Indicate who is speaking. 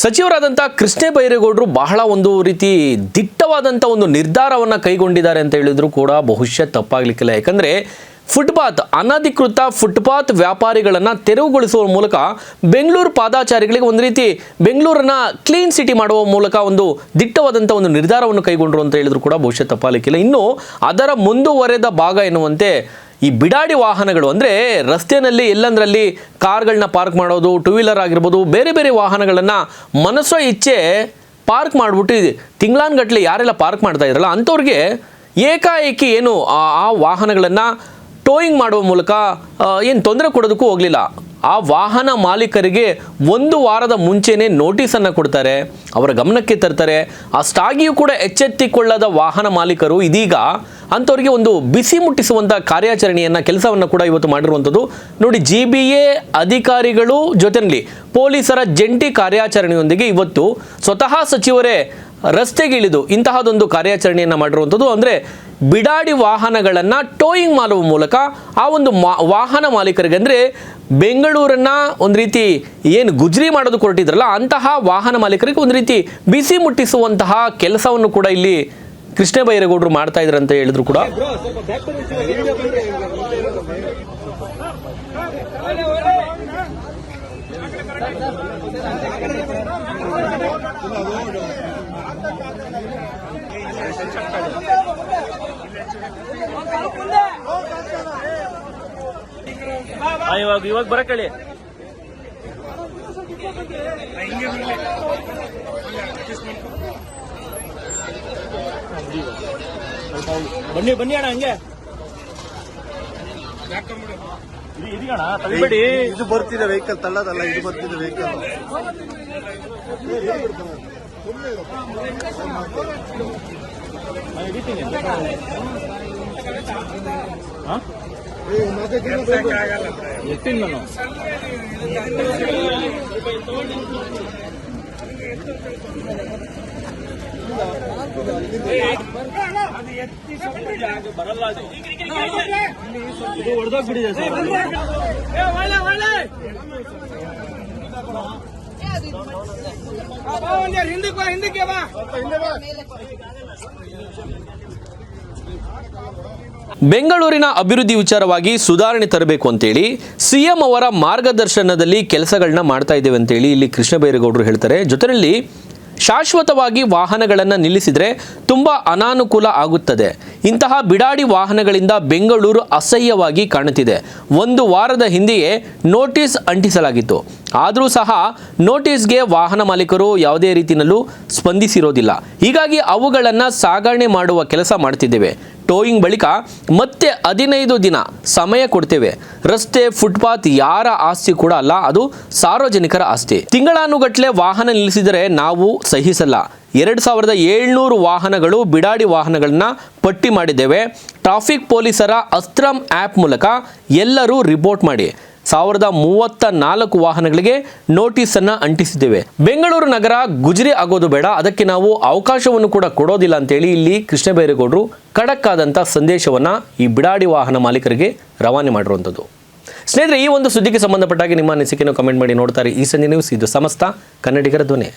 Speaker 1: ಸಚಿವರಾದಂಥ ಕೃಷ್ಣ ಬೈರೇಗೌಡರು ಬಹಳ ಒಂದು ರೀತಿ ದಿಟ್ಟವಾದಂಥ ಒಂದು ನಿರ್ಧಾರವನ್ನು ಕೈಗೊಂಡಿದ್ದಾರೆ ಅಂತ ಹೇಳಿದ್ರು ಕೂಡ ಬಹುಶಃ ತಪ್ಪಾಗಲಿಕ್ಕಿಲ್ಲ. ಯಾಕಂದರೆ ಫುಟ್ಪಾತ್ ಅನಧಿಕೃತ ಫುಟ್ಪಾತ್ ವ್ಯಾಪಾರಿಗಳನ್ನು ತೆರವುಗೊಳಿಸುವ ಮೂಲಕ ಬೆಂಗಳೂರು ಪಾದಾಚಾರಿಗಳಿಗೆ ಒಂದು ರೀತಿ ಬೆಂಗಳೂರನ್ನು ಕ್ಲೀನ್ ಸಿಟಿ ಮಾಡುವ ಮೂಲಕ ಒಂದು ದಿಟ್ಟವಾದಂಥ ಒಂದು ನಿರ್ಧಾರವನ್ನು ಕೈಗೊಂಡರು ಅಂತ ಹೇಳಿದ್ರು ಕೂಡ ಬಹುಶಃ ತಪ್ಪಾಗಲಿಕ್ಕಿಲ್ಲ. ಇನ್ನು ಅದರ ಮುಂದುವರೆದ ಭಾಗ ಎನ್ನುವಂತೆ ಈ ಬಿಡಾಡಿ ವಾಹನಗಳು ಅಂದರೆ ರಸ್ತೆಯಲ್ಲಿ ಎಲ್ಲಂದರಲ್ಲಿ ಕಾರ್ಗಳನ್ನ ಪಾರ್ಕ್ ಮಾಡೋದು, ಟೂ ವೀಲರ್ ಆಗಿರ್ಬೋದು, ಬೇರೆ ಬೇರೆ ವಾಹನಗಳನ್ನು ಮನಸ್ಸೋ ಇಚ್ಛೆ ಪಾರ್ಕ್ ಮಾಡಿಬಿಟ್ಟು ತಿಂಗಳಾನ್ಗಟ್ಟಲೆ ಯಾರೆಲ್ಲ ಪಾರ್ಕ್ ಮಾಡ್ತಾ ಇದ್ರಲ್ಲ ಅಂಥವ್ರಿಗೆ ಏಕಾಏಕಿ ಏನು ಆ ವಾಹನಗಳನ್ನು ಟೋಯಿಂಗ್ ಮಾಡುವ ಮೂಲಕ ಏನು ತೊಂದರೆ ಕೊಡೋದಕ್ಕೂ ಹೋಗಲಿಲ್ಲ. ಆ ವಾಹನ ಮಾಲೀಕರಿಗೆ 1 ವಾರದ ಮುಂಚೆನೇ ನೋಟಿಸನ್ನು ಕೊಡ್ತಾರೆ, ಅವರ ಗಮನಕ್ಕೆ ತರ್ತಾರೆ. ಅಷ್ಟಾಗಿಯೂ ಕೂಡ ಎಚ್ಚೆತ್ತುಕೊಳ್ಳದ ವಾಹನ ಮಾಲೀಕರು ಇದೀಗ ಅಂಥವ್ರಿಗೆ ಒಂದು ಬಿಸಿ ಮುಟ್ಟಿಸುವಂಥ ಕಾರ್ಯಾಚರಣೆಯನ್ನು ಕೆಲಸವನ್ನು ಕೂಡ ಇವತ್ತು ಮಾಡಿರುವಂಥದ್ದು ನೋಡಿ. GBA ಅಧಿಕಾರಿಗಳು ಜೊತೆಯಲ್ಲಿ ಪೊಲೀಸರ ಜಂಟಿ ಕಾರ್ಯಾಚರಣೆಯೊಂದಿಗೆ ಇವತ್ತು ಸ್ವತಃ ಸಚಿವರೇ ರಸ್ತೆಗೆ ಇಳಿದು ಇಂತಹದೊಂದು ಕಾರ್ಯಾಚರಣೆಯನ್ನು ಮಾಡಿರುವಂಥದ್ದು. ಅಂದರೆ ಬಿಡಾಡಿ ವಾಹನಗಳನ್ನು ಟೋಯಿಂಗ್ ಮಾಡುವ ಮೂಲಕ ಆ ಒಂದು ವಾಹನ ಮಾಲೀಕರಿಗೆ ಅಂದರೆ ಬೆಂಗಳೂರನ್ನು ಒಂದು ರೀತಿ ಏನು ಗುಜರಿ ಮಾಡೋದು ಹೊರಟಿದ್ರಲ್ಲ ಅಂತಹ ವಾಹನ ಮಾಲೀಕರಿಗೆ ಒಂದು ರೀತಿ ಬಿಸಿ ಮುಟ್ಟಿಸುವಂತಹ ಕೆಲಸವನ್ನು ಕೂಡ ಇಲ್ಲಿ ಕೃಷ್ಣ ಬೈರೇಗೌಡರು ಮಾಡ್ತಾ ಇದ್ದಾರೆ ಅಂತ ಹೇಳಿದ್ರು ಕೂಡ. ಇವಾಗ ಬರಕಳಿ ಬನ್ನಿ ಬನ್ನಿ ಅಣ್ಣ ಹಂಗೆ ತಳ್ಬೇಡಿ.
Speaker 2: ಇದು ಬರ್ತಿದೆ ವೆಹಿಕಲ್ ತಳ್ಳೋದಲ್ಲ, ಇದು ಬರ್ತಿದೆ ವೆಹಿಕಲ್.
Speaker 1: ಎತ್ತಿನ ನಾನು ಬರಲ್ಲ, ಇದು ಹೊಡೆದೋಗ್ಬಿಟ್ಟಿದೆ ಸರ್. ಹಿಂದಕ್ಕೆ ಬಾ. ಬೆಂಗಳೂರಿನ ಅಭಿವೃದ್ಧಿ ವಿಚಾರವಾಗಿ ಸುಧಾರಣೆ ತರಬೇಕು ಅಂತೇಳಿ CM ಅವರ ಮಾರ್ಗದರ್ಶನದಲ್ಲಿ ಕೆಲಸಗಳನ್ನ ಮಾಡ್ತಾ ಇದ್ದೇವೆ ಅಂತೇಳಿ ಇಲ್ಲಿ ಕೃಷ್ಣ ಬೈರೇಗೌಡರು ಹೇಳ್ತಾರೆ. ಜೊತೆಯಲ್ಲಿ ಶಾಶ್ವತವಾಗಿ ವಾಹನಗಳನ್ನು ನಿಲ್ಲಿಸಿದರೆ ತುಂಬ ಅನಾನುಕೂಲ ಆಗುತ್ತದೆ. ಇಂತಹ ಬಿಡಾಡಿ ವಾಹನಗಳಿಂದ ಬೆಂಗಳೂರು ಅಸಹ್ಯವಾಗಿ ಕಾಣುತ್ತಿದೆ. 1 ವಾರದ ಹಿಂದೆಯೇ ನೋಟಿಸ್ ಅಂಟಿಸಲಾಗಿತ್ತು. ಆದರೂ ಸಹ ನೋಟಿಸ್ಗೆ ವಾಹನ ಮಾಲೀಕರು ಯಾವುದೇ ರೀತಿಯಲ್ಲೂ ಸ್ಪಂದಿಸಿರೋದಿಲ್ಲ. ಹೀಗಾಗಿ ಅವುಗಳನ್ನು ಸಾಗಣೆ ಮಾಡುವ ಕೆಲಸ ಮಾಡ್ತಿದ್ದೇವೆ. ಟೋಯಿಂಗ್ ಬಳಿಕ ಮತ್ತೆ 15 ದಿನ ಸಮಯ ಕೊಡ್ತೇವೆ. ರಸ್ತೆ ಫುಟ್ಪಾತ್ ಯಾರ ಆಸ್ತಿ ಕೂಡ ಅಲ್ಲ, ಅದು ಸಾರ್ವಜನಿಕರ ಆಸ್ತಿ. ತಿಂಗಳಾನುಗಟ್ಟಲೆ ವಾಹನ ನಿಲ್ಲಿಸಿದರೆ ನಾವು ಸಹಿಸಲ್ಲ. 2700 ವಾಹನಗಳು ಬಿಡಾಡಿ ವಾಹನಗಳನ್ನ ಪಟ್ಟಿ ಮಾಡಿದ್ದೇವೆ. ಟ್ರಾಫಿಕ್ ಪೊಲೀಸರ ಅಸ್ತ್ರಂ ಆ್ಯಪ್ ಮೂಲಕ ಎಲ್ಲರೂ ರಿಪೋರ್ಟ್ ಮಾಡಿ 1034 ವಾಹನಗಳಿಗೆ ನೋಟಿಸನ್ನು ಅಂಟಿಸಿದ್ದೇವೆ. ಬೆಂಗಳೂರು ನಗರ ಗುಜರಿ ಆಗೋದು ಬೇಡ, ಅದಕ್ಕೆ ನಾವು ಅವಕಾಶವನ್ನು ಕೂಡ ಕೊಡೋದಿಲ್ಲ ಅಂತೇಳಿ ಇಲ್ಲಿ ಕೃಷ್ಣ ಬೈರೇಗೌಡರು ಖಡಕ್ ಆದಂಥ ಸಂದೇಶವನ್ನು ಈ ಬಿಡಾಡಿ ವಾಹನ ಮಾಲೀಕರಿಗೆ ರವಾನೆ ಮಾಡಿರುವಂಥದ್ದು. ಸ್ನೇಹಿತರೆ, ಈ ಒಂದು ಸುದ್ದಿಗೆ ಸಂಬಂಧಪಟ್ಟಾಗಿ ನಿಮ್ಮ ಅನಿಸಿಕೆಯನ್ನು ಕಮೆಂಟ್ ಮಾಡಿ. ನೋಡ್ತಾರೆ ಈ ಸಂಜೆ ನ್ಯೂಸ್. ಇದು ಸಮಸ್ತ ಕನ್ನಡಿಗರ ಧ್ವನಿ.